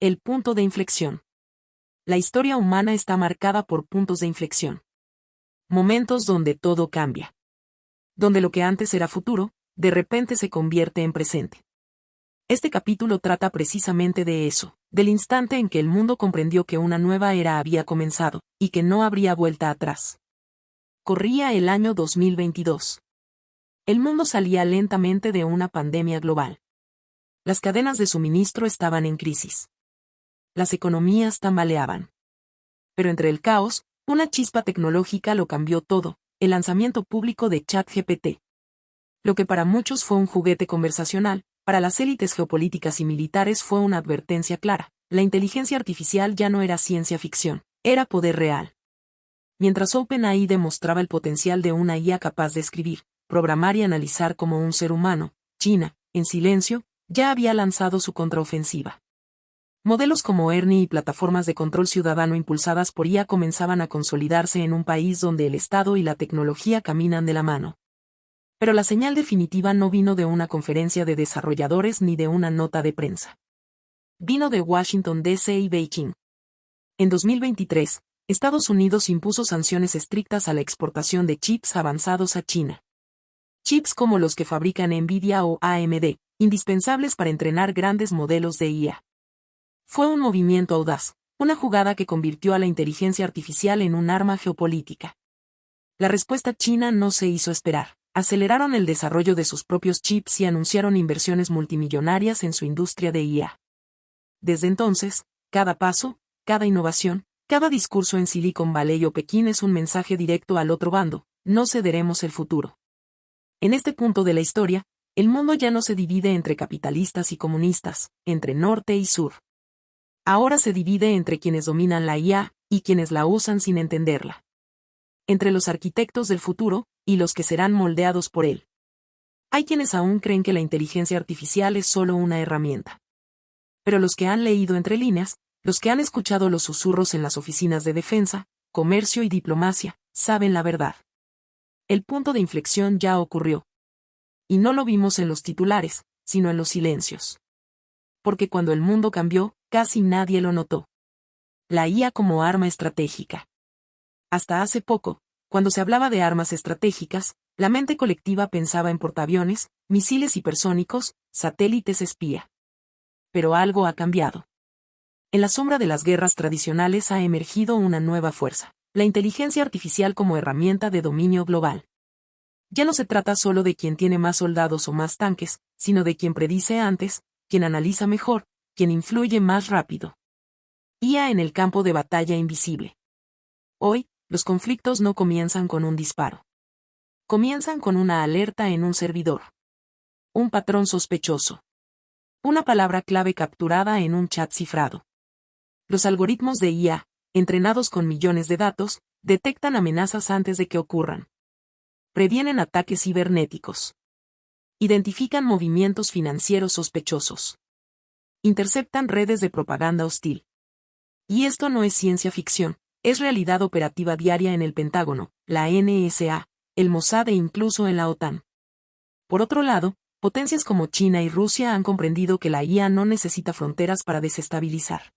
El punto de inflexión. La historia humana está marcada por puntos de inflexión. Momentos donde todo cambia. Donde lo que antes era futuro, de repente se convierte en presente. Este capítulo trata precisamente de eso, del instante en que el mundo comprendió que una nueva era había comenzado, y que no habría vuelta atrás. Corría el año 2022. El mundo salía lentamente de una pandemia global. Las cadenas de suministro estaban en crisis. Las economías tambaleaban. Pero entre el caos, una chispa tecnológica lo cambió todo, el lanzamiento público de ChatGPT. Lo que para muchos fue un juguete conversacional, para las élites geopolíticas y militares fue una advertencia clara: la inteligencia artificial ya no era ciencia ficción, era poder real. Mientras OpenAI demostraba el potencial de una IA capaz de escribir, programar y analizar como un ser humano, China, en silencio, ya había lanzado su contraofensiva. Modelos como ERNIE y plataformas de control ciudadano impulsadas por IA comenzaban a consolidarse en un país donde el Estado y la tecnología caminan de la mano. Pero la señal definitiva no vino de una conferencia de desarrolladores ni de una nota de prensa. Vino de Washington, D.C. y Beijing. En 2023, Estados Unidos impuso sanciones estrictas a la exportación de chips avanzados a China. Chips como los que fabrican Nvidia o AMD, indispensables para entrenar grandes modelos de IA. Fue un movimiento audaz, una jugada que convirtió a la inteligencia artificial en un arma geopolítica. La respuesta china no se hizo esperar. Aceleraron el desarrollo de sus propios chips y anunciaron inversiones multimillonarias en su industria de IA. Desde entonces, cada paso, cada innovación, cada discurso en Silicon Valley o Pekín es un mensaje directo al otro bando: no cederemos el futuro. En este punto de la historia, el mundo ya no se divide entre capitalistas y comunistas, entre norte y sur. Ahora se divide entre quienes dominan la IA y quienes la usan sin entenderla. Entre los arquitectos del futuro y los que serán moldeados por él. Hay quienes aún creen que la inteligencia artificial es solo una herramienta. Pero los que han leído entre líneas, los que han escuchado los susurros en las oficinas de defensa, comercio y diplomacia, saben la verdad. El punto de inflexión ya ocurrió. Y no lo vimos en los titulares, sino en los silencios. Porque cuando el mundo cambió, casi nadie lo notó. La IA como arma estratégica. Hasta hace poco, cuando se hablaba de armas estratégicas, la mente colectiva pensaba en portaaviones, misiles hipersónicos, satélites espía. Pero algo ha cambiado. En la sombra de las guerras tradicionales ha emergido una nueva fuerza: la inteligencia artificial como herramienta de dominio global. Ya no se trata solo de quien tiene más soldados o más tanques, sino de quien predice antes, quien analiza mejor, quien influye más rápido. IA en el campo de batalla invisible. Hoy, los conflictos no comienzan con un disparo. Comienzan con una alerta en un servidor. Un patrón sospechoso. Una palabra clave capturada en un chat cifrado. Los algoritmos de IA, entrenados con millones de datos, detectan amenazas antes de que ocurran. Previenen ataques cibernéticos. Identifican movimientos financieros sospechosos. Interceptan redes de propaganda hostil. Y esto no es ciencia ficción, es realidad operativa diaria en el Pentágono, la NSA, el Mossad e incluso en la OTAN. Por otro lado, potencias como China y Rusia han comprendido que la IA no necesita fronteras para desestabilizar.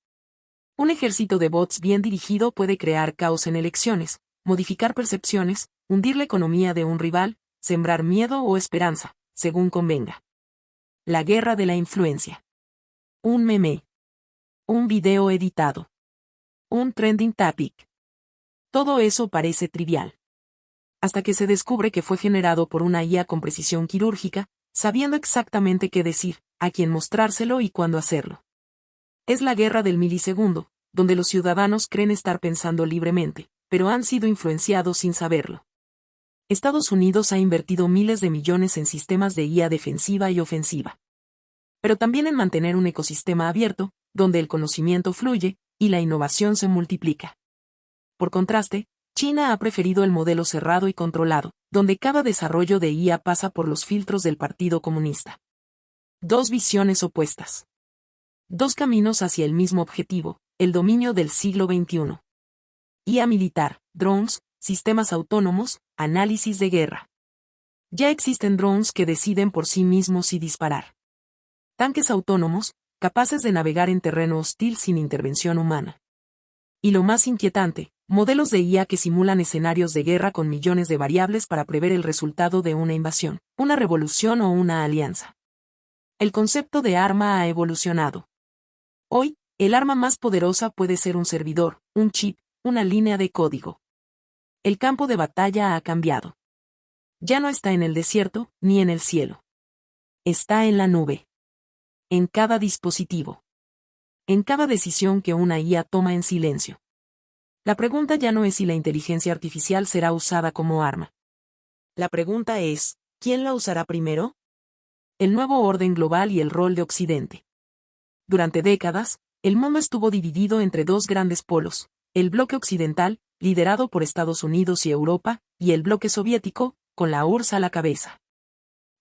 Un ejército de bots bien dirigido puede crear caos en elecciones, modificar percepciones, hundir la economía de un rival, sembrar miedo o esperanza, según convenga. La guerra de la influencia. Un meme. Un video editado. Un trending topic. Todo eso parece trivial. Hasta que se descubre que fue generado por una IA con precisión quirúrgica, sabiendo exactamente qué decir, a quién mostrárselo y cuándo hacerlo. Es la guerra del milisegundo, donde los ciudadanos creen estar pensando libremente, pero han sido influenciados sin saberlo. Estados Unidos ha invertido miles de millones en sistemas de IA defensiva y ofensiva. Pero también en mantener un ecosistema abierto, donde el conocimiento fluye y la innovación se multiplica. Por contraste, China ha preferido el modelo cerrado y controlado, donde cada desarrollo de IA pasa por los filtros del Partido Comunista. Dos visiones opuestas. Dos caminos hacia el mismo objetivo: el dominio del siglo XXI. IA militar, drones, sistemas autónomos, análisis de guerra. Ya existen drones que deciden por sí mismos si disparar. Tanques autónomos, capaces de navegar en terreno hostil sin intervención humana. Y lo más inquietante, modelos de IA que simulan escenarios de guerra con millones de variables para prever el resultado de una invasión, una revolución o una alianza. El concepto de arma ha evolucionado. Hoy, el arma más poderosa puede ser un servidor, un chip, una línea de código. El campo de batalla ha cambiado. Ya no está en el desierto, ni en el cielo. Está en la nube. En cada dispositivo. En cada decisión que una IA toma en silencio. La pregunta ya no es si la inteligencia artificial será usada como arma. La pregunta es, ¿quién la usará primero? El nuevo orden global y el rol de Occidente. Durante décadas, el mundo estuvo dividido entre dos grandes polos, el bloque occidental, liderado por Estados Unidos y Europa, y el bloque soviético, con la URSS a la cabeza.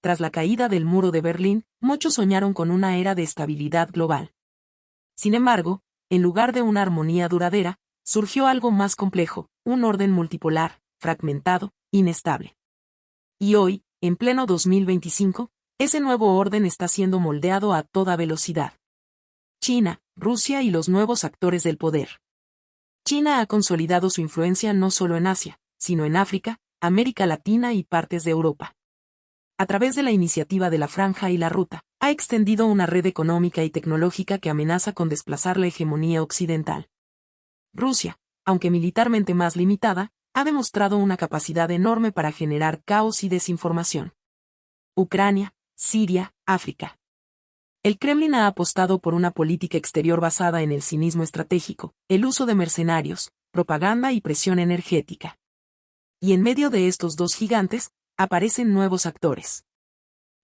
Tras la caída del muro de Berlín, muchos soñaron con una era de estabilidad global. Sin embargo, en lugar de una armonía duradera, surgió algo más complejo, un orden multipolar, fragmentado, inestable. Y hoy, en pleno 2025, ese nuevo orden está siendo moldeado a toda velocidad. China, Rusia y los nuevos actores del poder. China ha consolidado su influencia no solo en Asia, sino en África, América Latina y partes de Europa. A través de la iniciativa de la Franja y la Ruta, ha extendido una red económica y tecnológica que amenaza con desplazar la hegemonía occidental. Rusia, aunque militarmente más limitada, ha demostrado una capacidad enorme para generar caos y desinformación. Ucrania, Siria, África. El Kremlin ha apostado por una política exterior basada en el cinismo estratégico, el uso de mercenarios, propaganda y presión energética. Y en medio de estos dos gigantes, aparecen nuevos actores.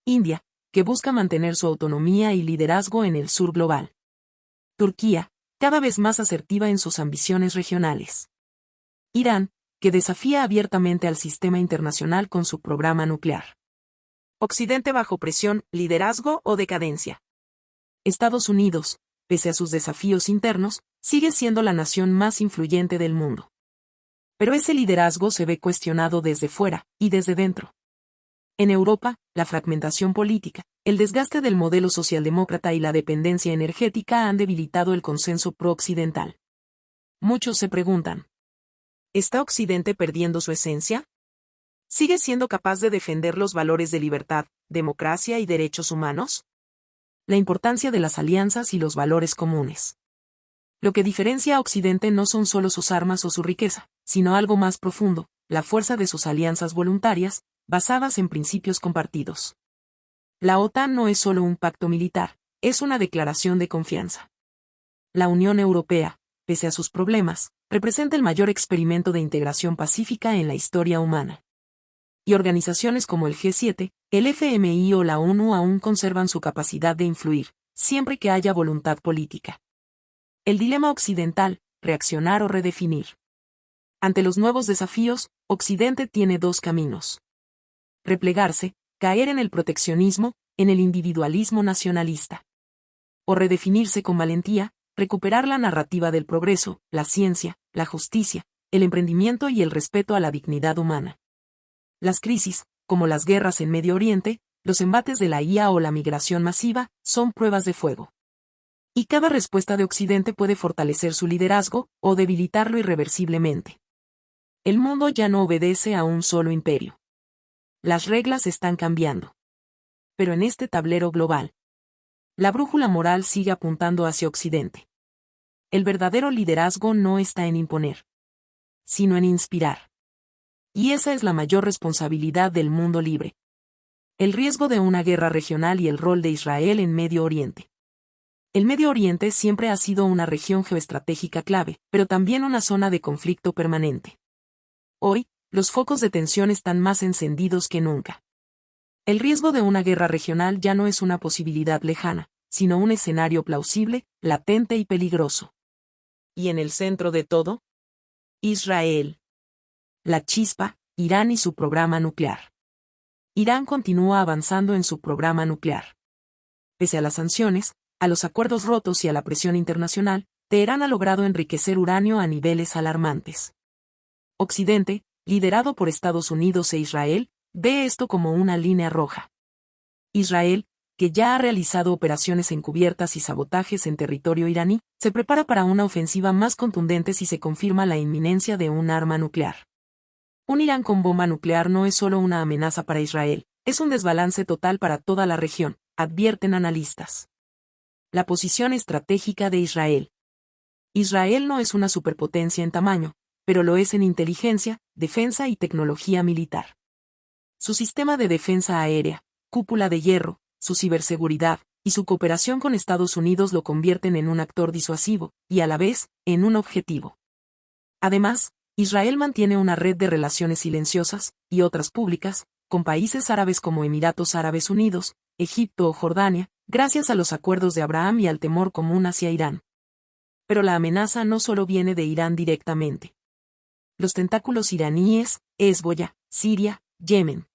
India, que busca mantener su autonomía y liderazgo en el sur global. Turquía, cada vez más asertiva en sus ambiciones regionales. Irán, que desafía abiertamente al sistema internacional con su programa nuclear. Occidente bajo presión, liderazgo o decadencia. Estados Unidos, pese a sus desafíos internos, sigue siendo la nación más influyente del mundo. Pero ese liderazgo se ve cuestionado desde fuera y desde dentro. En Europa, la fragmentación política, el desgaste del modelo socialdemócrata y la dependencia energética han debilitado el consenso pro-occidental. Muchos se preguntan, ¿está Occidente perdiendo su esencia? ¿Sigue siendo capaz de defender los valores de libertad, democracia y derechos humanos? La importancia de las alianzas y los valores comunes. Lo que diferencia a Occidente no son solo sus armas o su riqueza, sino algo más profundo, la fuerza de sus alianzas voluntarias, basadas en principios compartidos. La OTAN no es solo un pacto militar, es una declaración de confianza. La Unión Europea, pese a sus problemas, representa el mayor experimento de integración pacífica en la historia humana. Y organizaciones como el G7, el FMI o la ONU aún conservan su capacidad de influir, siempre que haya voluntad política. El dilema occidental, reaccionar o redefinir. Ante los nuevos desafíos, Occidente tiene dos caminos. Replegarse, caer en el proteccionismo, en el individualismo nacionalista. O redefinirse con valentía, recuperar la narrativa del progreso, la ciencia, la justicia, el emprendimiento y el respeto a la dignidad humana. Las crisis, como las guerras en Medio Oriente, los embates de la IA o la migración masiva, son pruebas de fuego. Y cada respuesta de Occidente puede fortalecer su liderazgo o debilitarlo irreversiblemente. El mundo ya no obedece a un solo imperio. Las reglas están cambiando. Pero en este tablero global, la brújula moral sigue apuntando hacia Occidente. El verdadero liderazgo no está en imponer, sino en inspirar. Y esa es la mayor responsabilidad del mundo libre. El riesgo de una guerra regional y el rol de Israel en Medio Oriente. El Medio Oriente siempre ha sido una región geoestratégica clave, pero también una zona de conflicto permanente. Hoy, los focos de tensión están más encendidos que nunca. El riesgo de una guerra regional ya no es una posibilidad lejana, sino un escenario plausible, latente y peligroso. ¿Y en el centro de todo? Israel. La chispa, Irán y su programa nuclear. Irán continúa avanzando en su programa nuclear. Pese a las sanciones, a los acuerdos rotos y a la presión internacional, Teherán ha logrado enriquecer uranio a niveles alarmantes. Occidente, liderado por Estados Unidos e Israel, ve esto como una línea roja. Israel, que ya ha realizado operaciones encubiertas y sabotajes en territorio iraní, se prepara para una ofensiva más contundente si se confirma la inminencia de un arma nuclear. Un Irán con bomba nuclear no es solo una amenaza para Israel, es un desbalance total para toda la región, advierten analistas. La posición estratégica de Israel. Israel no es una superpotencia en tamaño, pero lo es en inteligencia, defensa y tecnología militar. Su sistema de defensa aérea, cúpula de hierro, su ciberseguridad, y su cooperación con Estados Unidos lo convierten en un actor disuasivo, y a la vez, en un objetivo. Además, Israel mantiene una red de relaciones silenciosas, y otras públicas, con países árabes como Emiratos Árabes Unidos, Egipto o Jordania, gracias a los acuerdos de Abraham y al temor común hacia Irán. Pero la amenaza no solo viene de Irán directamente. Los tentáculos iraníes, Hezbollah, Siria, Yemen.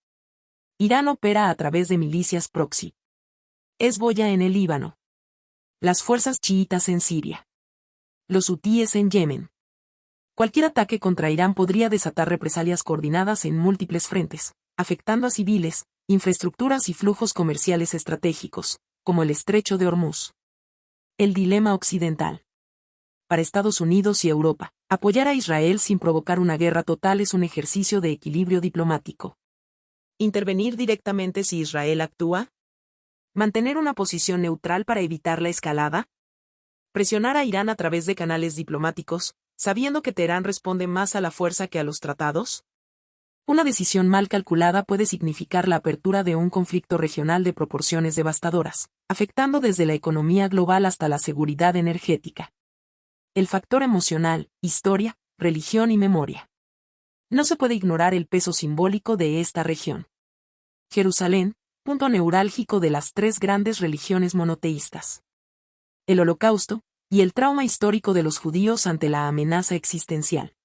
Irán opera a través de milicias proxy. Hezbollah en el Líbano. Las fuerzas chiitas en Siria. Los hutíes en Yemen. Cualquier ataque contra Irán podría desatar represalias coordinadas en múltiples frentes, afectando a civiles, infraestructuras y flujos comerciales estratégicos, como el Estrecho de Hormuz. El dilema occidental. Para Estados Unidos y Europa, apoyar a Israel sin provocar una guerra total es un ejercicio de equilibrio diplomático. ¿Intervenir directamente si Israel actúa? ¿Mantener una posición neutral para evitar la escalada? ¿Presionar a Irán a través de canales diplomáticos, sabiendo que Teherán responde más a la fuerza que a los tratados? Una decisión mal calculada puede significar la apertura de un conflicto regional de proporciones devastadoras, afectando desde la economía global hasta la seguridad energética. El factor emocional, historia, religión y memoria. No se puede ignorar el peso simbólico de esta región. Jerusalén, punto neurálgico de las tres grandes religiones monoteístas. El Holocausto, y el trauma histórico de los judíos ante la amenaza existencial.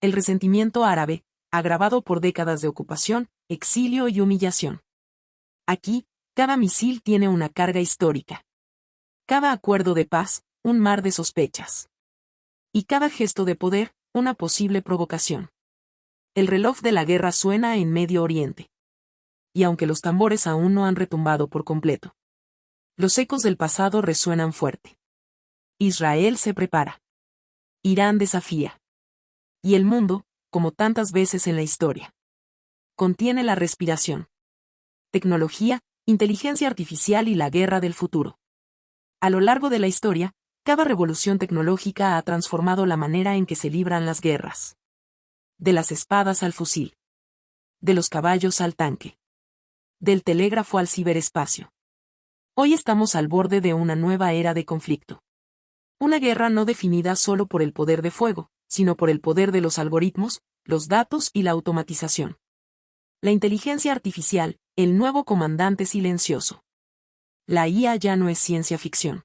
El resentimiento árabe, agravado por décadas de ocupación, exilio y humillación. Aquí, cada misil tiene una carga histórica. Cada acuerdo de paz, un mar de sospechas. Y cada gesto de poder, una posible provocación. El reloj de la guerra suena en Medio Oriente. Y aunque los tambores aún no han retumbado por completo, los ecos del pasado resuenan fuerte. Israel se prepara. Irán desafía. Y el mundo, como tantas veces en la historia, contiene la respiración. Tecnología, inteligencia artificial y la guerra del futuro. A lo largo de la historia, cada revolución tecnológica ha transformado la manera en que se libran las guerras. De las espadas al fusil. De los caballos al tanque. Del telégrafo al ciberespacio. Hoy estamos al borde de una nueva era de conflicto. Una guerra no definida solo por el poder de fuego, sino por el poder de los algoritmos, los datos y la automatización. La inteligencia artificial, el nuevo comandante silencioso. La IA ya no es ciencia ficción.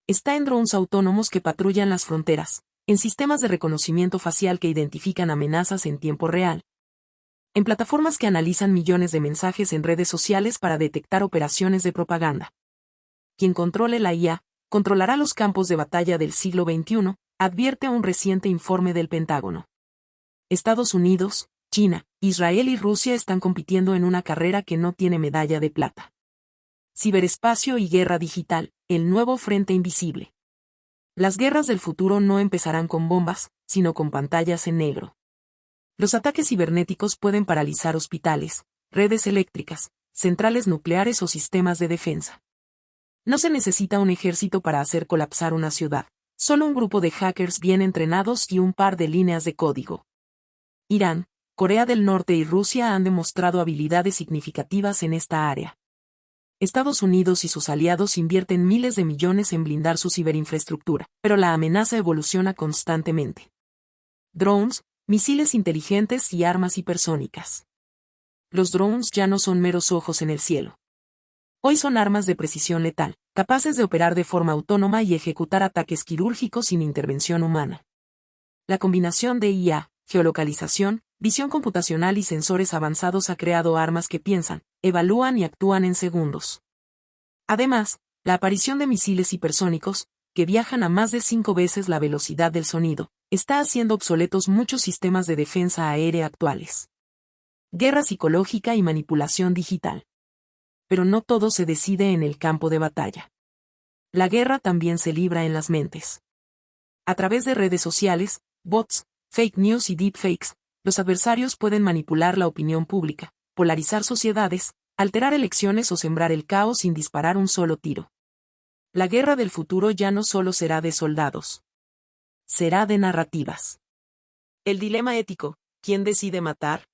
Está en drones autónomos que patrullan las fronteras, en sistemas de reconocimiento facial que identifican amenazas en tiempo real, en plataformas que analizan millones de mensajes en redes sociales para detectar operaciones de propaganda. Quien controle la IA, controlará los campos de batalla del siglo XXI, advierte un reciente informe del Pentágono. Estados Unidos, China, Israel y Rusia están compitiendo en una carrera que no tiene medalla de plata. Ciberespacio y guerra digital, el nuevo frente invisible. Las guerras del futuro no empezarán con bombas, sino con pantallas en negro. Los ataques cibernéticos pueden paralizar hospitales, redes eléctricas, centrales nucleares o sistemas de defensa. No se necesita un ejército para hacer colapsar una ciudad, solo un grupo de hackers bien entrenados y un par de líneas de código. Irán, Corea del Norte y Rusia han demostrado habilidades significativas en esta área. Estados Unidos y sus aliados invierten miles de millones en blindar su ciberinfraestructura, pero la amenaza evoluciona constantemente. Drones, misiles inteligentes y armas hipersónicas. Los drones ya no son meros ojos en el cielo. Hoy son armas de precisión letal, capaces de operar de forma autónoma y ejecutar ataques quirúrgicos sin intervención humana. La combinación de IA, geolocalización, visión computacional y sensores avanzados ha creado armas que piensan, evalúan y actúan en segundos. Además, la aparición de misiles hipersónicos, que viajan a más de 5 veces la velocidad del sonido, está haciendo obsoletos muchos sistemas de defensa aérea actuales. Guerra psicológica y manipulación digital. Pero no todo se decide en el campo de batalla. La guerra también se libra en las mentes. A través de redes sociales, bots, fake news y deepfakes, los adversarios pueden manipular la opinión pública, polarizar sociedades, alterar elecciones o sembrar el caos sin disparar un solo tiro. La guerra del futuro ya no solo será de soldados. Será de narrativas. El dilema ético, ¿quién decide matar?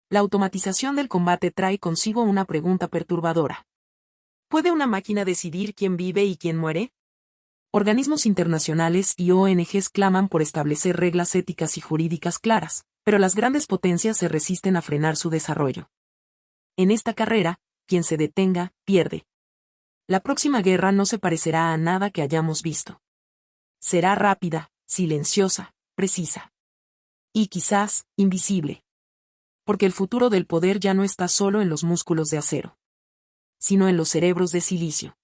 La automatización del combate trae consigo una pregunta perturbadora. ¿Puede una máquina decidir quién vive y quién muere? Organismos internacionales y ONGs claman por establecer reglas éticas y jurídicas claras, pero las grandes potencias se resisten a frenar su desarrollo. En esta carrera, quien se detenga, pierde. La próxima guerra no se parecerá a nada que hayamos visto. Será rápida, silenciosa, precisa. Y quizás, invisible. Porque el futuro del poder ya no está solo en los músculos de acero, sino en los cerebros de silicio.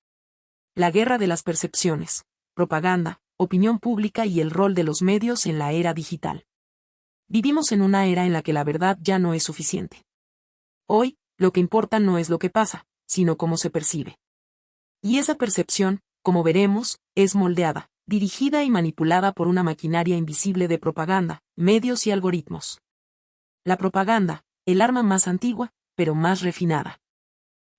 La guerra de las percepciones, propaganda, opinión pública y el rol de los medios en la era digital. Vivimos en una era en la que la verdad ya no es suficiente. Hoy, lo que importa no es lo que pasa, sino cómo se percibe. Y esa percepción, como veremos, es moldeada, dirigida y manipulada por una maquinaria invisible de propaganda, medios y algoritmos. La propaganda, el arma más antigua, pero más refinada.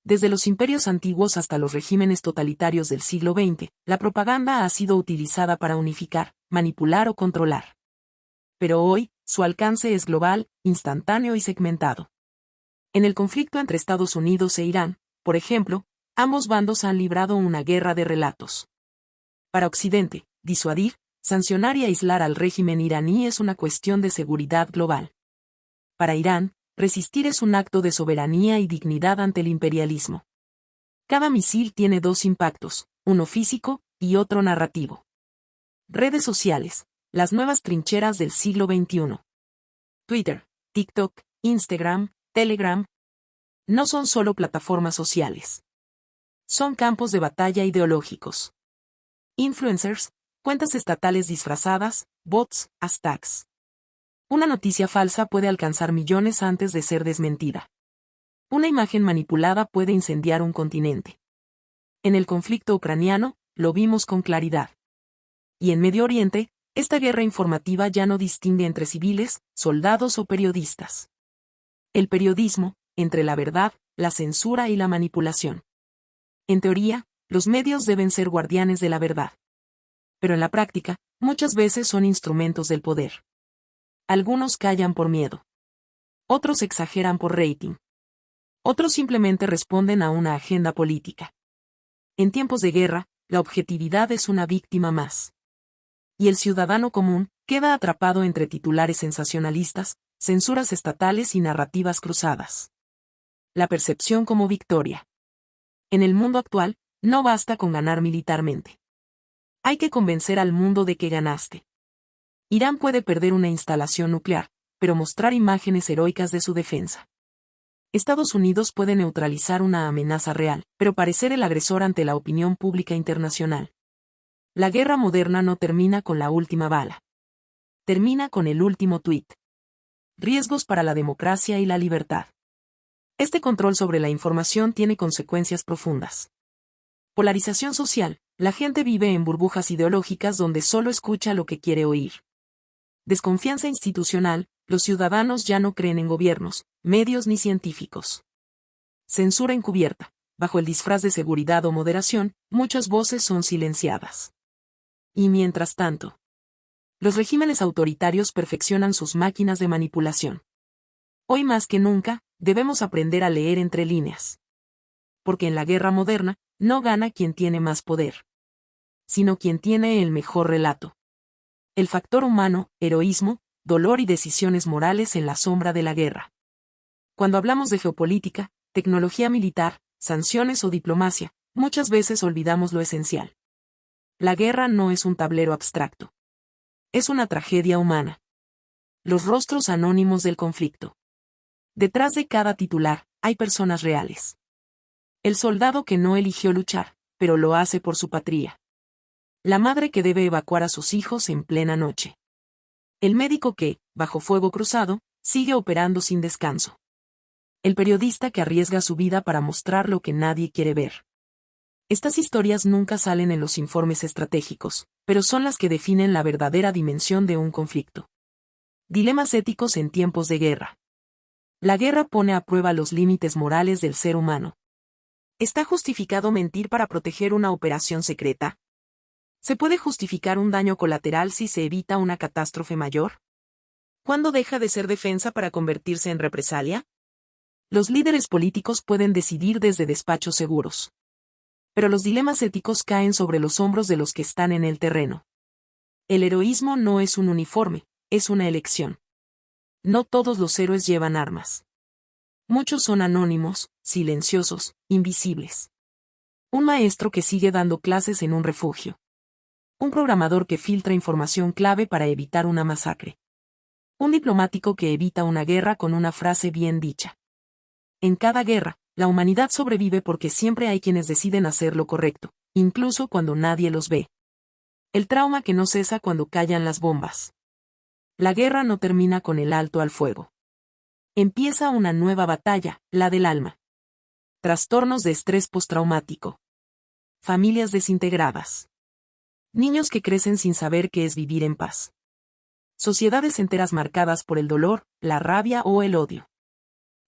Desde los imperios antiguos hasta los regímenes totalitarios del siglo XX, la propaganda ha sido utilizada para unificar, manipular o controlar. Pero hoy, su alcance es global, instantáneo y segmentado. En el conflicto entre Estados Unidos e Irán, por ejemplo, ambos bandos han librado una guerra de relatos. Para Occidente, disuadir, sancionar y aislar al régimen iraní es una cuestión de seguridad global. Para Irán, resistir es un acto de soberanía y dignidad ante el imperialismo. Cada misil tiene dos impactos, uno físico y otro narrativo. Redes sociales, las nuevas trincheras del siglo XXI. Twitter, TikTok, Instagram, Telegram. No son solo plataformas sociales. Son campos de batalla ideológicos. Influencers, cuentas estatales disfrazadas, bots, hashtags. Una noticia falsa puede alcanzar millones antes de ser desmentida. Una imagen manipulada puede incendiar un continente. En el conflicto ucraniano, lo vimos con claridad. Y en Medio Oriente, esta guerra informativa ya no distingue entre civiles, soldados o periodistas. El periodismo, entre la verdad, la censura y la manipulación. En teoría, los medios deben ser guardianes de la verdad. Pero en la práctica, muchas veces son instrumentos del poder. Algunos callan por miedo. Otros exageran por rating. Otros simplemente responden a una agenda política. En tiempos de guerra, la objetividad es una víctima más. Y el ciudadano común queda atrapado entre titulares sensacionalistas, censuras estatales y narrativas cruzadas. La percepción como victoria. En el mundo actual, no basta con ganar militarmente. Hay que convencer al mundo de que ganaste. Irán puede perder una instalación nuclear, pero mostrar imágenes heroicas de su defensa. Estados Unidos puede neutralizar una amenaza real, pero parecer el agresor ante la opinión pública internacional. La guerra moderna no termina con la última bala. Termina con el último tuit. Riesgos para la democracia y la libertad. Este control sobre la información tiene consecuencias profundas. Polarización social. La gente vive en burbujas ideológicas donde solo escucha lo que quiere oír. Desconfianza institucional, los ciudadanos ya no creen en gobiernos, medios ni científicos. Censura encubierta, bajo el disfraz de seguridad o moderación, muchas voces son silenciadas. Y mientras tanto, los regímenes autoritarios perfeccionan sus máquinas de manipulación. Hoy más que nunca, debemos aprender a leer entre líneas. Porque en la guerra moderna, no gana quien tiene más poder, sino quien tiene el mejor relato. El factor humano, heroísmo, dolor y decisiones morales en la sombra de la guerra. Cuando hablamos de geopolítica, tecnología militar, sanciones o diplomacia, muchas veces olvidamos lo esencial. La guerra no es un tablero abstracto. Es una tragedia humana. Los rostros anónimos del conflicto. Detrás de cada titular, hay personas reales. El soldado que no eligió luchar, pero lo hace por su patria. La madre que debe evacuar a sus hijos en plena noche. El médico que, bajo fuego cruzado, sigue operando sin descanso. El periodista que arriesga su vida para mostrar lo que nadie quiere ver. Estas historias nunca salen en los informes estratégicos, pero son las que definen la verdadera dimensión de un conflicto. Dilemas éticos en tiempos de guerra. La guerra pone a prueba los límites morales del ser humano. ¿Está justificado mentir para proteger una operación secreta? ¿Se puede justificar un daño colateral si se evita una catástrofe mayor? ¿Cuándo deja de ser defensa para convertirse en represalia? Los líderes políticos pueden decidir desde despachos seguros. Pero los dilemas éticos caen sobre los hombros de los que están en el terreno. El heroísmo no es un uniforme, es una elección. No todos los héroes llevan armas. Muchos son anónimos, silenciosos, invisibles. Un maestro que sigue dando clases en un refugio. Un programador que filtra información clave para evitar una masacre. Un diplomático que evita una guerra con una frase bien dicha. En cada guerra, la humanidad sobrevive porque siempre hay quienes deciden hacer lo correcto, incluso cuando nadie los ve. El trauma que no cesa cuando callan las bombas. La guerra no termina con el alto al fuego. Empieza una nueva batalla, la del alma. Trastornos de estrés postraumático. Familias desintegradas. Niños que crecen sin saber qué es vivir en paz. Sociedades enteras marcadas por el dolor, la rabia o el odio.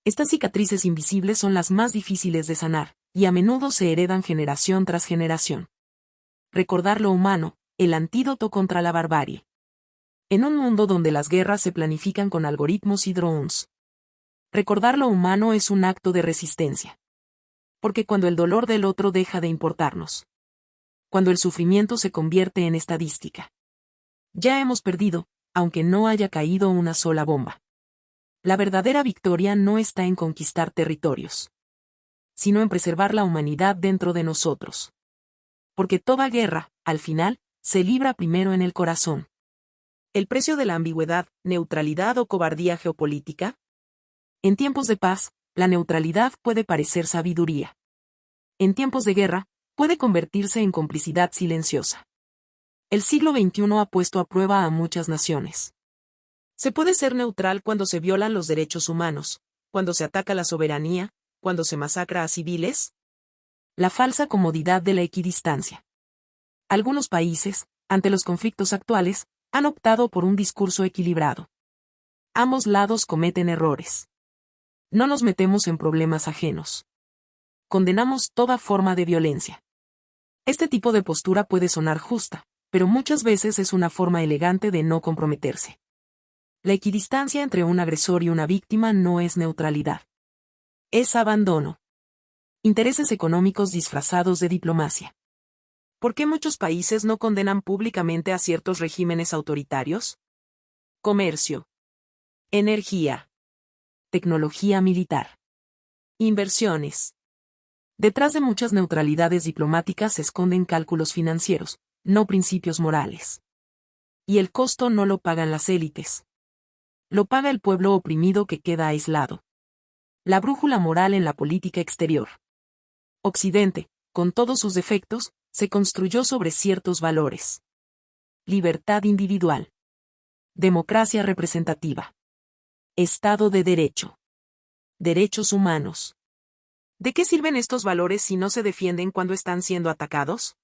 Estas cicatrices invisibles son las más difíciles de sanar, y a menudo se heredan generación tras generación. Recordar lo humano, el antídoto contra la barbarie. En un mundo donde las guerras se planifican con algoritmos y drones. Recordar lo humano es un acto de resistencia. Porque cuando el dolor del otro deja de importarnos. Cuando el sufrimiento se convierte en estadística. Ya hemos perdido, aunque no haya caído una sola bomba. La verdadera victoria no está en conquistar territorios, sino en preservar la humanidad dentro de nosotros. Porque toda guerra, al final, se libra primero en el corazón. ¿El precio de la ambigüedad, neutralidad o cobardía geopolítica? En tiempos de paz, la neutralidad puede parecer sabiduría. En tiempos de guerra, puede convertirse en complicidad silenciosa. El siglo XXI ha puesto a prueba a muchas naciones. ¿Se puede ser neutral cuando se violan los derechos humanos, cuando se ataca la soberanía, cuando se masacra a civiles? La falsa comodidad de la equidistancia. Algunos países, ante los conflictos actuales, han optado por un discurso equilibrado. Ambos lados cometen errores. No nos metemos en problemas ajenos. Condenamos toda forma de violencia. Este tipo de postura puede sonar justa, pero muchas veces es una forma elegante de no comprometerse. La equidistancia entre un agresor y una víctima no es neutralidad. Es abandono. Intereses económicos disfrazados de diplomacia. ¿Por qué muchos países no condenan públicamente a ciertos regímenes autoritarios? Comercio. Energía. Tecnología militar. Inversiones. Detrás de muchas neutralidades diplomáticas se esconden cálculos financieros, no principios morales. Y el costo no lo pagan las élites. Lo paga el pueblo oprimido que queda aislado. La brújula moral en la política exterior. Occidente, con todos sus defectos, se construyó sobre ciertos valores. Libertad individual. Democracia representativa. Estado de Derecho. Derechos humanos. ¿De qué sirven estos valores si no se defienden cuando están siendo atacados?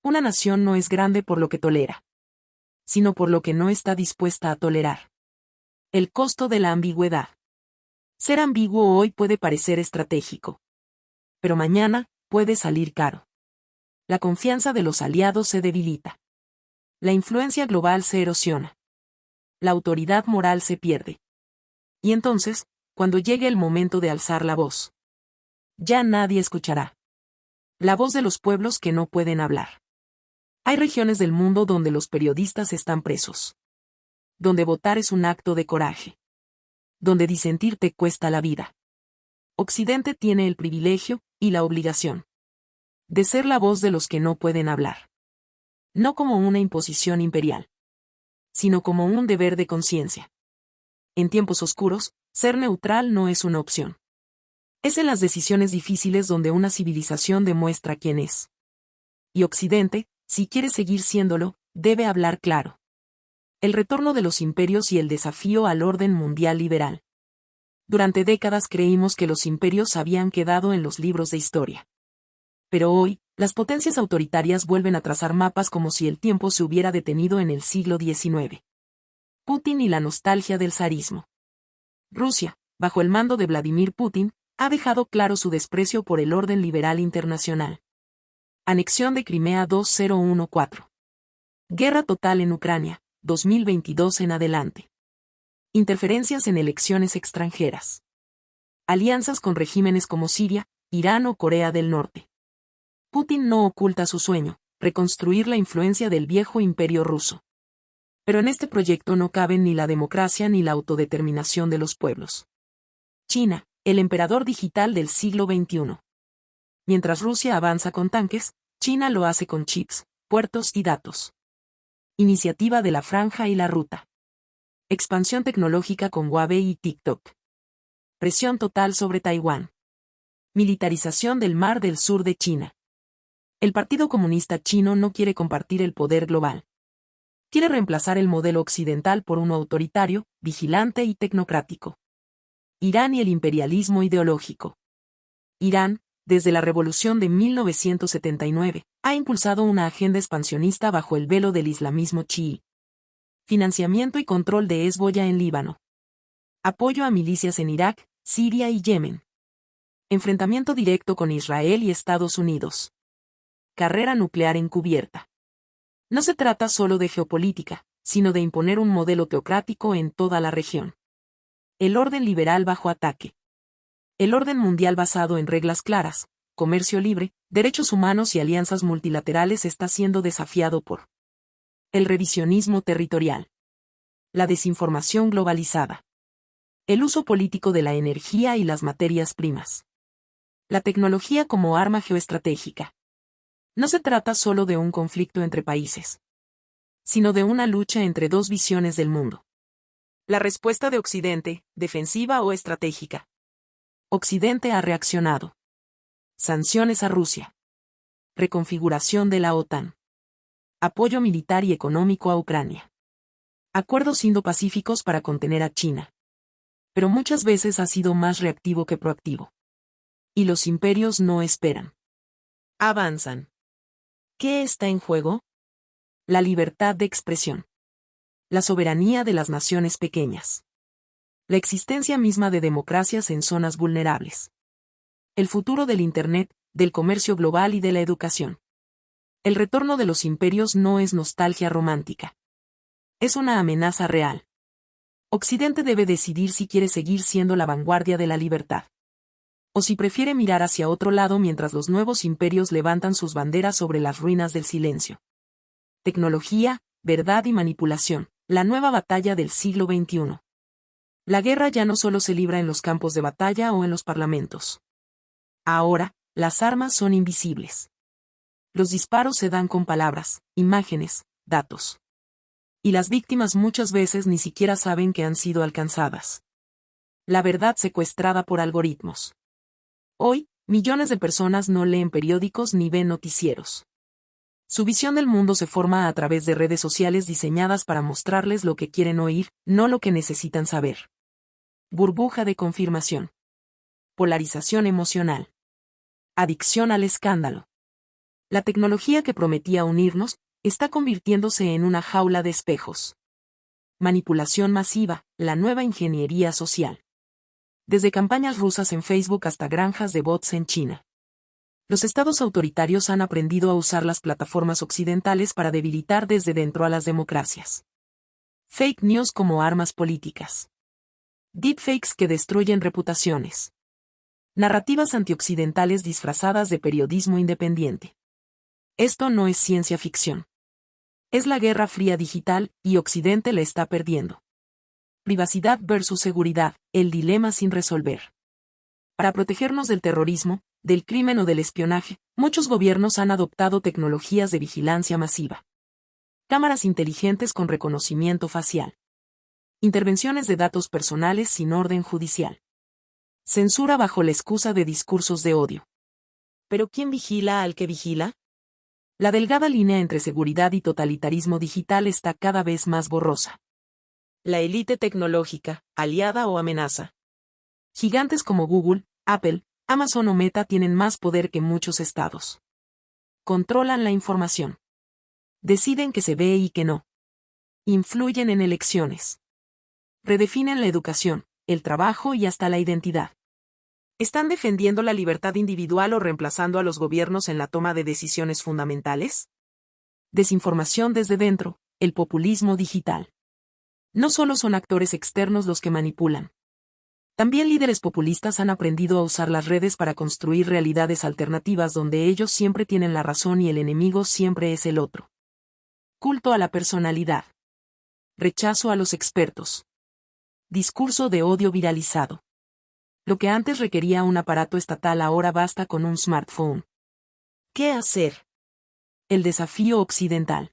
Una nación no es grande por lo que tolera, sino por lo que no está dispuesta a tolerar. El costo de la ambigüedad. Ser ambiguo hoy puede parecer estratégico. Pero mañana, puede salir caro. La confianza de los aliados se debilita. La influencia global se erosiona. La autoridad moral se pierde. Y entonces, cuando llegue el momento de alzar la voz, ya nadie escuchará. La voz de los pueblos que no pueden hablar. Hay regiones del mundo donde los periodistas están presos. Donde votar es un acto de coraje. Donde disentir te cuesta la vida. Occidente tiene el privilegio, y la obligación, de ser la voz de los que no pueden hablar. No como una imposición imperial, sino como un deber de conciencia. En tiempos oscuros, ser neutral no es una opción. Es en las decisiones difíciles donde una civilización demuestra quién es. Y Occidente, si quiere seguir siéndolo, debe hablar claro. El retorno de los imperios y el desafío al orden mundial liberal. Durante décadas creímos que los imperios habían quedado en los libros de historia. Pero hoy, las potencias autoritarias vuelven a trazar mapas como si el tiempo se hubiera detenido en el siglo XIX. Putin y la nostalgia del zarismo. Rusia, bajo el mando de Vladimir Putin, ha dejado claro su desprecio por el orden liberal internacional. Anexión de Crimea 2014. Guerra total en Ucrania, 2022 en adelante. Interferencias en elecciones extranjeras. Alianzas con regímenes como Siria, Irán o Corea del Norte. Putin no oculta su sueño, reconstruir la influencia del viejo imperio ruso. Pero en este proyecto no caben ni la democracia ni la autodeterminación de los pueblos. China, el emperador digital del siglo XXI. Mientras Rusia avanza con tanques, China lo hace con chips, puertos y datos. Iniciativa de la Franja y la Ruta. Expansión tecnológica con Huawei y TikTok. Presión total sobre Taiwán. Militarización del Mar del Sur de China. El Partido Comunista Chino no quiere compartir el poder global. Quiere reemplazar el modelo occidental por uno autoritario, vigilante y tecnocrático. Irán y el imperialismo ideológico. Irán, desde la revolución de 1979, ha impulsado una agenda expansionista bajo el velo del islamismo chií. Financiamiento y control de Hezbollah en Líbano. Apoyo a milicias en Irak, Siria y Yemen. Enfrentamiento directo con Israel y Estados Unidos. Carrera nuclear encubierta. No se trata solo de geopolítica, sino de imponer un modelo teocrático en toda la región. El orden liberal bajo ataque. El orden mundial basado en reglas claras, comercio libre, derechos humanos y alianzas multilaterales está siendo desafiado por el revisionismo territorial, la desinformación globalizada, el uso político de la energía y las materias primas, la tecnología como arma geoestratégica. No se trata solo de un conflicto entre países, sino de una lucha entre dos visiones del mundo. La respuesta de Occidente, defensiva o estratégica. Occidente ha reaccionado. Sanciones a Rusia. Reconfiguración de la OTAN. Apoyo militar y económico a Ucrania. Acuerdos indo-pacíficos para contener a China. Pero muchas veces ha sido más reactivo que proactivo. Y los imperios no esperan. Avanzan. ¿Qué está en juego? La libertad de expresión. La soberanía de las naciones pequeñas. La existencia misma de democracias en zonas vulnerables. El futuro del Internet, del comercio global y de la educación. El retorno de los imperios no es nostalgia romántica. Es una amenaza real. Occidente debe decidir si quiere seguir siendo la vanguardia de la libertad. O si prefiere mirar hacia otro lado mientras los nuevos imperios levantan sus banderas sobre las ruinas del silencio. Tecnología, verdad y manipulación, la nueva batalla del siglo XXI. La guerra ya no solo se libra en los campos de batalla o en los parlamentos. Ahora, las armas son invisibles. Los disparos se dan con palabras, imágenes, datos. Y las víctimas muchas veces ni siquiera saben que han sido alcanzadas. La verdad secuestrada por algoritmos. Hoy, millones de personas no leen periódicos ni ven noticieros. Su visión del mundo se forma a través de redes sociales diseñadas para mostrarles lo que quieren oír, no lo que necesitan saber. Burbuja de confirmación. Polarización emocional. Adicción al escándalo. La tecnología que prometía unirnos, está convirtiéndose en una jaula de espejos. Manipulación masiva, la nueva ingeniería social. Desde campañas rusas en Facebook hasta granjas de bots en China. Los estados autoritarios han aprendido a usar las plataformas occidentales para debilitar desde dentro a las democracias. Fake news como armas políticas. Deepfakes que destruyen reputaciones. Narrativas antioccidentales disfrazadas de periodismo independiente. Esto no es ciencia ficción. Es la Guerra Fría digital, y Occidente la está perdiendo. Privacidad versus seguridad, el dilema sin resolver. Para protegernos del terrorismo, del crimen o del espionaje, muchos gobiernos han adoptado tecnologías de vigilancia masiva. Cámaras inteligentes con reconocimiento facial. Intervenciones de datos personales sin orden judicial. Censura bajo la excusa de discursos de odio. ¿Pero quién vigila al que vigila? La delgada línea entre seguridad y totalitarismo digital está cada vez más borrosa. La élite tecnológica, aliada o amenaza. Gigantes como Google, Apple, Amazon o Meta tienen más poder que muchos estados. Controlan la información. Deciden qué se ve y qué no. Influyen en elecciones. Redefinen la educación, el trabajo y hasta la identidad. ¿Están defendiendo la libertad individual o reemplazando a los gobiernos en la toma de decisiones fundamentales? Desinformación desde dentro, el populismo digital. No solo son actores externos los que manipulan. También líderes populistas han aprendido a usar las redes para construir realidades alternativas donde ellos siempre tienen la razón y el enemigo siempre es el otro. Culto a la personalidad. Rechazo a los expertos. Discurso de odio viralizado. Lo que antes requería un aparato estatal ahora basta con un smartphone. ¿Qué hacer? El desafío occidental.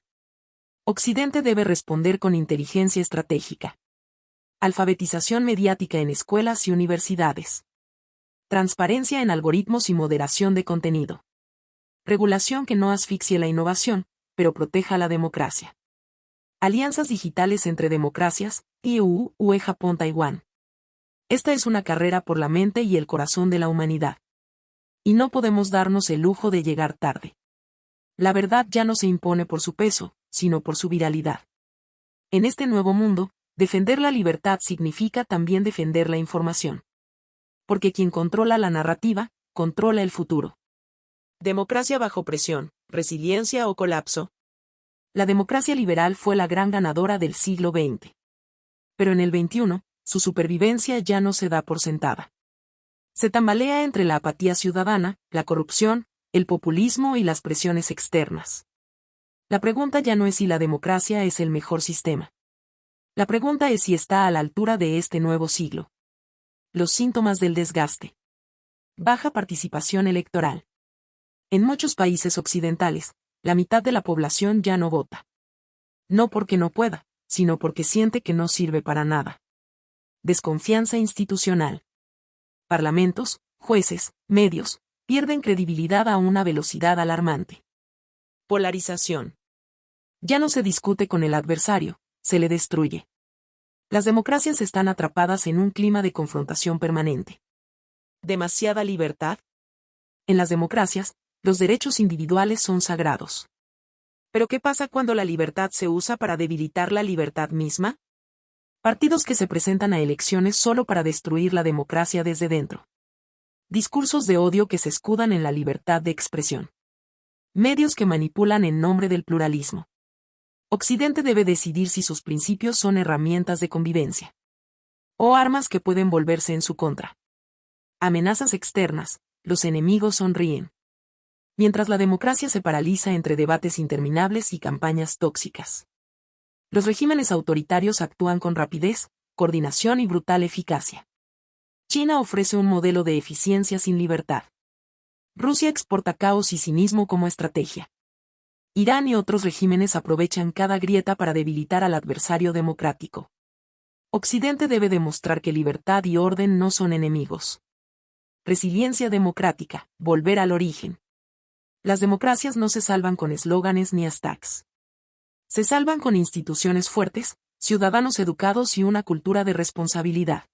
Occidente debe responder con inteligencia estratégica. Alfabetización mediática en escuelas y universidades. Transparencia en algoritmos y moderación de contenido. Regulación que no asfixie la innovación, pero proteja la democracia. Alianzas digitales entre democracias, EU, UE, Japón, Taiwán. Esta es una carrera por la mente y el corazón de la humanidad. Y no podemos darnos el lujo de llegar tarde. La verdad ya no se impone por su peso, sino por su viralidad. En este nuevo mundo, defender la libertad significa también defender la información. Porque quien controla la narrativa, controla el futuro. Democracia bajo presión, resiliencia o colapso. La democracia liberal fue la gran ganadora del siglo XX. Pero en el XXI, su supervivencia ya no se da por sentada. Se tambalea entre la apatía ciudadana, la corrupción, el populismo y las presiones externas. La pregunta ya no es si la democracia es el mejor sistema. La pregunta es si está a la altura de este nuevo siglo. Los síntomas del desgaste. Baja participación electoral. En muchos países occidentales, la mitad de la población ya no vota. No porque no pueda, sino porque siente que no sirve para nada. Desconfianza institucional. Parlamentos, jueces, medios, pierden credibilidad a una velocidad alarmante. Polarización. Ya no se discute con el adversario, se le destruye. Las democracias están atrapadas en un clima de confrontación permanente. ¿Demasiada libertad? En las democracias, los derechos individuales son sagrados. ¿Pero qué pasa cuando la libertad se usa para debilitar la libertad misma? Partidos que se presentan a elecciones solo para destruir la democracia desde dentro. Discursos de odio que se escudan en la libertad de expresión. Medios que manipulan en nombre del pluralismo. Occidente debe decidir si sus principios son herramientas de convivencia. O armas que pueden volverse en su contra. Amenazas externas, los enemigos sonríen. Mientras la democracia se paraliza entre debates interminables y campañas tóxicas. Los regímenes autoritarios actúan con rapidez, coordinación y brutal eficacia. China ofrece un modelo de eficiencia sin libertad. Rusia exporta caos y cinismo como estrategia. Irán y otros regímenes aprovechan cada grieta para debilitar al adversario democrático. Occidente debe demostrar que libertad y orden no son enemigos. Resiliencia democrática, volver al origen. Las democracias no se salvan con eslóganes ni hashtags. Se salvan con instituciones fuertes, ciudadanos educados y una cultura de responsabilidad.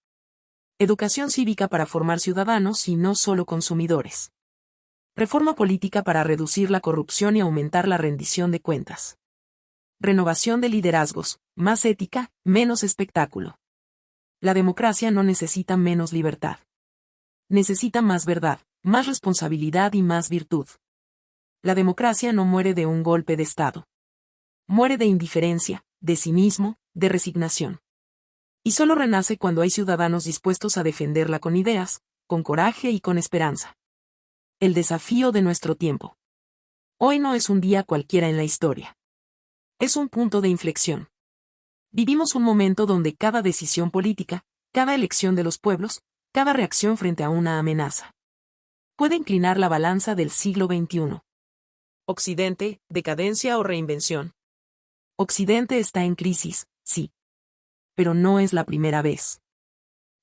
Educación cívica para formar ciudadanos y no solo consumidores. Reforma política para reducir la corrupción y aumentar la rendición de cuentas. Renovación de liderazgos, más ética, menos espectáculo. La democracia no necesita menos libertad. Necesita más verdad, más responsabilidad y más virtud. La democracia no muere de un golpe de Estado. Muere de indiferencia, de cinismo, de resignación. Y solo renace cuando hay ciudadanos dispuestos a defenderla con ideas, con coraje y con esperanza. El desafío de nuestro tiempo. Hoy no es un día cualquiera en la historia. Es un punto de inflexión. Vivimos un momento donde cada decisión política, cada elección de los pueblos, cada reacción frente a una amenaza, puede inclinar la balanza del siglo XXI. Occidente, decadencia o reinvención. Occidente está en crisis, sí. Pero no es la primera vez.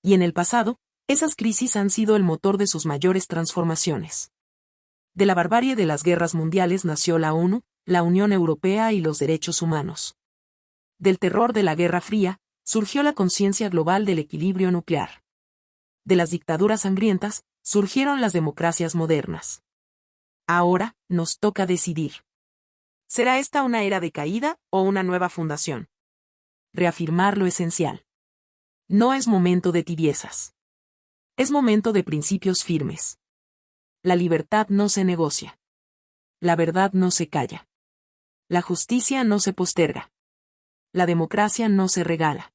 Y en el pasado, esas crisis han sido el motor de sus mayores transformaciones. De la barbarie de las guerras mundiales nació la ONU, la Unión Europea y los derechos humanos. Del terror de la Guerra Fría, surgió la conciencia global del equilibrio nuclear. De las dictaduras sangrientas, surgieron las democracias modernas. Ahora, nos toca decidir. ¿Será esta una era de caída o una nueva fundación? Reafirmar lo esencial. No es momento de tibiezas. Es momento de principios firmes. La libertad no se negocia. La verdad no se calla. La justicia no se posterga. La democracia no se regala.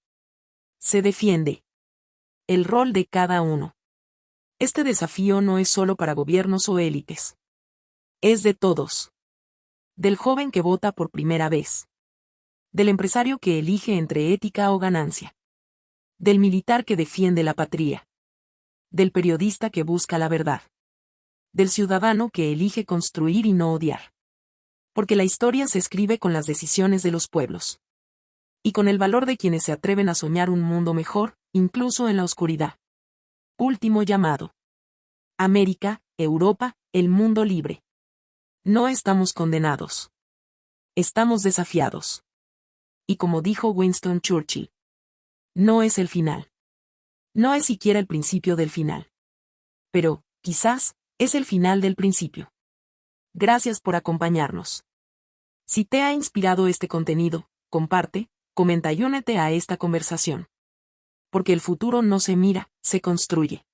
Se defiende. El rol de cada uno. Este desafío no es solo para gobiernos o élites. Es de todos. Del joven que vota por primera vez. Del empresario que elige entre ética o ganancia. Del militar que defiende la patria. Del periodista que busca la verdad. Del ciudadano que elige construir y no odiar. Porque la historia se escribe con las decisiones de los pueblos. Y con el valor de quienes se atreven a soñar un mundo mejor, incluso en la oscuridad. Último llamado. América, Europa, el mundo libre. No estamos condenados. Estamos desafiados. Y como dijo Winston Churchill, no es el final. No es siquiera el principio del final. Pero, quizás, es el final del principio. Gracias por acompañarnos. Si te ha inspirado este contenido, comparte, comenta y únete a esta conversación. Porque el futuro no se mira, se construye.